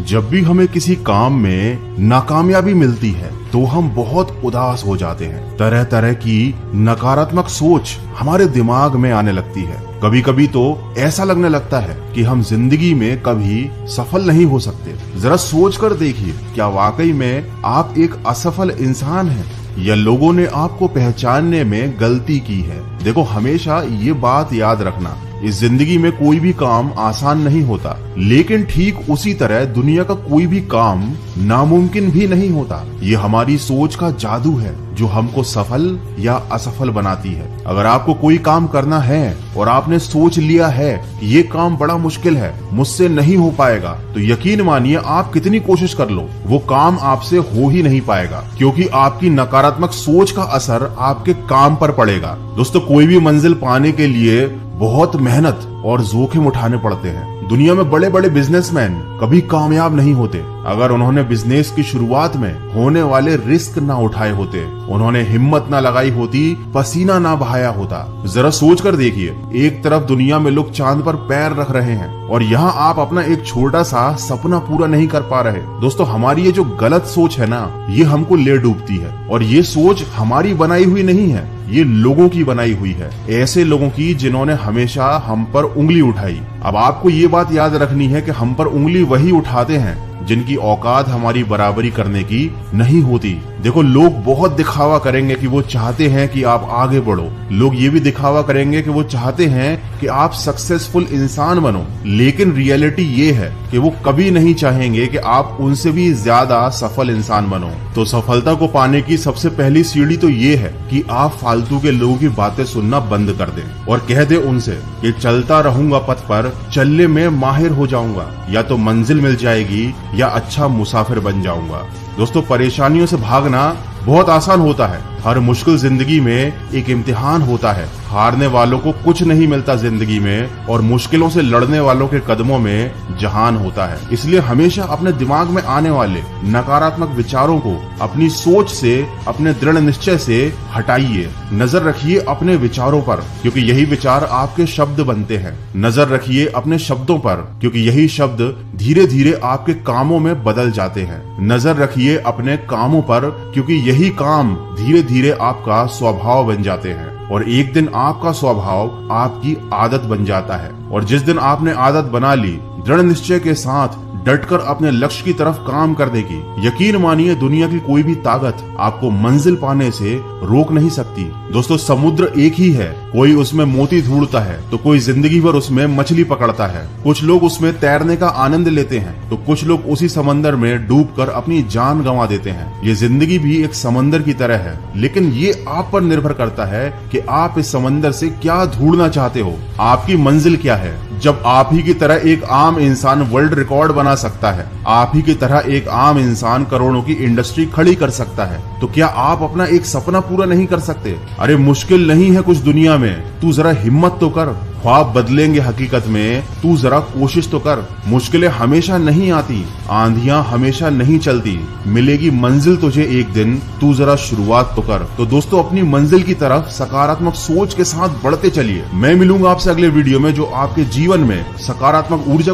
जब भी हमें किसी काम में नाकामयाबी मिलती है तो हम बहुत उदास हो जाते हैं। तरह तरह की नकारात्मक सोच हमारे दिमाग में आने लगती है। कभी कभी तो ऐसा लगने लगता है कि हम जिंदगी में कभी सफल नहीं हो सकते। जरा सोच कर देखिए, क्या वाकई में आप एक असफल इंसान हैं या लोगों ने आपको पहचानने में गलती की है। देखो, हमेशा ये बात याद रखना, इस जिंदगी में कोई भी काम आसान नहीं होता, लेकिन ठीक उसी तरह दुनिया का कोई भी काम नामुमकिन भी नहीं होता। ये हमारी सोच का जादू है जो हमको सफल या असफल बनाती है। अगर आपको कोई काम करना है और आपने सोच लिया है कि ये काम बड़ा मुश्किल है, मुझसे नहीं हो पाएगा, तो यकीन मानिए आप कितनी कोशिश कर लो, वो काम आपसे हो ही नहीं पाएगा, क्योंकि आपकी नकारात्मक सोच का असर आपके काम पर पड़ेगा। दोस्तों, कोई भी मंजिल पाने के लिए बहुत मेहनत और जोखिम उठाने पड़ते हैं। दुनिया में बड़े बड़े बिजनेसमैन कभी कामयाब नहीं होते अगर उन्होंने बिजनेस की शुरुआत में होने वाले रिस्क ना उठाए होते, उन्होंने हिम्मत ना लगाई होती, पसीना ना बहाया होता। जरा सोच कर देखिए, एक तरफ दुनिया में लोग चांद पर पैर रख रहे हैं और यहाँ आप अपना एक छोटा सा सपना पूरा नहीं कर पा रहे। दोस्तों, हमारी ये जो गलत सोच है ना, ये हमको ले डूबती है। और ये सोच हमारी बनाई हुई नहीं है, ये लोगों की बनाई हुई है, ऐसे लोगों की जिन्होंने हमेशा हम पर उंगली उठाई। अब आपको ये बात याद रखनी है कि हम पर उंगली वही उठाते हैं जिनकी औकात हमारी बराबरी करने की नहीं होती। देखो, लोग बहुत दिखावा करेंगे कि वो चाहते हैं कि आप आगे बढ़ो। लोग ये भी दिखावा करेंगे कि वो चाहते हैं कि आप सक्सेसफुल इंसान बनो, लेकिन रियलिटी ये है कि वो कभी नहीं चाहेंगे कि आप उनसे भी ज्यादा सफल इंसान बनो। तो सफलता को पाने की सबसे पहली सीढ़ी तो ये है कि आप फालतू के लोगों की बातें सुनना बंद कर दें और कह दे उनसे कि चलता रहूंगा पथ पर, चलने में माहिर हो जाऊंगा, या तो मंजिल मिल जाएगी या अच्छा मुसाफिर बन जाऊंगा। दोस्तों, परेशानियों से भागना बहुत आसान होता है। हर मुश्किल जिंदगी में एक इम्तिहान होता है। हारने वालों को कुछ नहीं मिलता जिंदगी में, और मुश्किलों से लड़ने वालों के कदमों में जहान होता है। इसलिए हमेशा अपने दिमाग में आने वाले नकारात्मक विचारों को अपनी सोच से, अपने दृढ़ निश्चय से हटाइए। नजर रखिए अपने विचारों पर, क्योंकि यही विचार आपके शब्द बनते हैं। नजर रखिए अपने शब्दों पर, क्योंकि यही शब्द धीरे धीरे आपके कामों में बदल जाते हैं। नजर रखिए अपने कामों पर, क्योंकि यही काम धीरे धीरे आपका स्वभाव बन जाते हैं, और एक दिन आपका स्वभाव आपकी आदत बन जाता है। और जिस दिन आपने आदत बना ली, दृढ़ निश्चय के साथ डटकर अपने लक्ष्य की तरफ काम कर देगी, यकीन मानिए दुनिया की कोई भी ताकत आपको मंजिल पाने से रोक नहीं सकती। दोस्तों, समुद्र एक ही है, कोई उसमें मोती ढूंढता है तो कोई जिंदगी भर उसमें मछली पकड़ता है। कुछ लोग उसमें तैरने का आनंद लेते हैं तो कुछ लोग उसी समंदर में डूबकर अपनी जान गंवा देते हैं। ये जिंदगी भी एक समंदर की तरह है, लेकिन ये आप पर निर्भर करता है कि आप इस समंदर से क्या ढूंढना चाहते हो, आपकी मंजिल क्या है। जब आप ही की तरह एक आम इंसान वर्ल्ड रिकॉर्ड बना सकता है, आप ही की तरह एक आम इंसान करोड़ों की इंडस्ट्री खड़ी कर सकता है, तो क्या आप अपना एक सपना पूरा नहीं कर सकते? अरे मुश्किल नहीं है कुछ दुनिया में, तू जरा हिम्मत तो कर। ख्वाब बदलेंगे हकीकत में, तू जरा कोशिश तो कर। मुश्किलें हमेशा नहीं आती, आंधियां हमेशा नहीं चलती, मिलेगी मंजिल तुझे एक दिन, तू जरा शुरुआत तो कर। तो दोस्तों, अपनी मंजिल की तरफ सकारात्मक सोच के साथ बढ़ते चलिए। मैं मिलूंगा आपसे अगले वीडियो में, जो आपके जीवन में सकारात्मक ऊर्जा